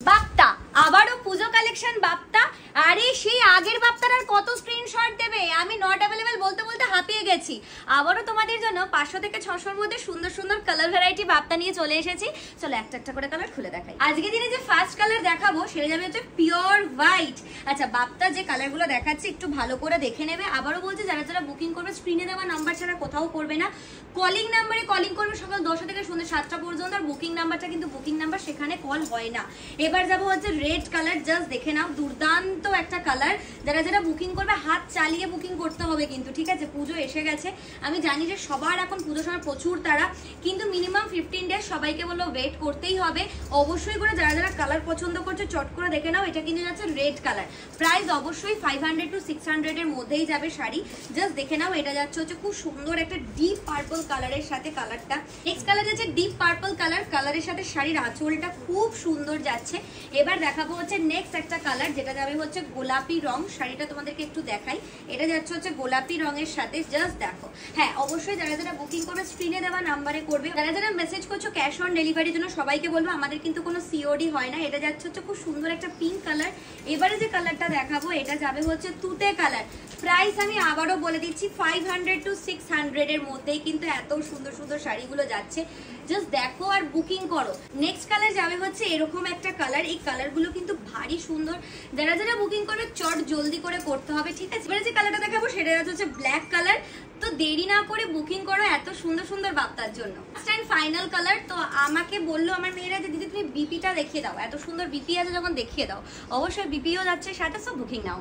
বাপ্তা আবারও পুজো কালেকশন বাপ্তা। আরে সেই আগের বাপ্তার আর কত স্ক্রিনশট দেবে, আমি নট অ্যাভেলেবল বলতে বলতে হাঁপিয়ে গেছি। আবারও তোমাদের জন্য 500 থেকে 600-র মধ্যে সুন্দর সুন্দর কালার ভ্যারাইটি বাপ্তা নিয়ে চলে এসেছি। চলো একটা একটা করে কালার খুলে দেখাই। আজকে দিনে যে ফার্স্ট কালার দেখাবো সেটা যাবে হচ্ছে পিওর হোয়াইট। আচ্ছা, বাপ্তা যে কালারগুলো দেখাচ্ছি একটু ভালো করে দেখে নেবে। আবারও বলছে যারা যারা বুকিং করবে স্ক্রিনে দেওয়া নাম্বার ছাড়া কোথাও করবে না, কলিং নাম্বারে কলিং করবে সকাল 10টা থেকে সন্ধ্যে 7টা পর্যন্ত। আর বুকিং নাম্বারটা কিন্তু বুকিং নাম্বার, সেখানে কল হয় না। এবার যাবো হচ্ছে রেড কালার, জাস্ট দেখে নাও, দুর্দান্ত একটা কালার। যারা যারা বুকিং করবে হাত চালিয়ে বুকিং করতে হবে কিন্তু, ঠিক আছে? পুজো এসে গেছে, আমি জানি যে সবার এখন পুজোর সময় প্রচুর তারা, কিন্তু মিনিমাম 15 ডেজ সবাইকে বলবো ওয়েট করতেই হবে অবশ্যই করে। যারা যারা কালার পছন্দ করছে চট করে দেখে নাও। এটা কিন্তু যাচ্ছে রেড কালার, প্রাইস অবশ্যই 500 to 600 এর মধ্যেই যাবে শাড়ি। জাস্ট দেখে নাও, এটা যাচ্ছে হচ্ছে খুব সুন্দর একটা ডিপ পার্পল কালারের সাথে কালারটা। নেক্সট কালার যাচ্ছে ডিপ পার্পল কালার, কালারের সাথে শাড়ির আঁচলটা খুব সুন্দর যাচ্ছে। এবার দেখাবো হচ্ছে নেক্সট একটা কালার, যেটা যাবে হচ্ছে গোলাপি রং। শাড়িটা তোমাদেরকে একটু দেখাই, এটা যাচ্ছে হচ্ছে গোলাপি রঙের সাথে। জাস্ট দেখো, হ্যাঁ অবশ্যই যারা যারা বুকিং করবে স্ক্রিনে দেওয়া নাম্বারে করবে। যারা যারা মেসেজ করছো ক্যাশ অন ডেলিভারির জন্য সবাইকে বলবো আমাদের কিন্তু কোনো সিওডি হয় না। এটা যাচ্ছে হচ্ছে খুব সুন্দর একটা পিঙ্ক কালার। এবারে যে কালারটা দেখাবো এটা যাবে হচ্ছে তুতে কালার। প্রাইস আমি আবারও বলে দিচ্ছি 500 to 600 এর মধ্যেই কিন্তু এত সুন্দর সুন্দর শাড়িগুলো যাচ্ছে। জাস্ট দেখো আর বুকিং করো। নেক্সট কালার যাবে হচ্ছে এরকম একটা কালার। এই কালারগুলো কিন্তু ভারী সুন্দর, যারা যারা বুকিং করবে চট জলদি করে করতে হবে, ঠিক আছে? এবারে যে কালারটা দেখাবো সেটা হচ্ছে ব্ল্যাক কালার। তো দেরি না করে বুকিং করো এত সুন্দর সুন্দর বাপ্তার জন্য। Final colour. তো আমাকে বললো আমার মেয়েরা যে দিদি তুমি বিপিটা দেখিয়ে দাও, এত সুন্দর বিপি আছে যখন দেখিয়ে দাও। অবশ্যই বিপিও যাচ্ছে সাথে, সব বুকিং নাও।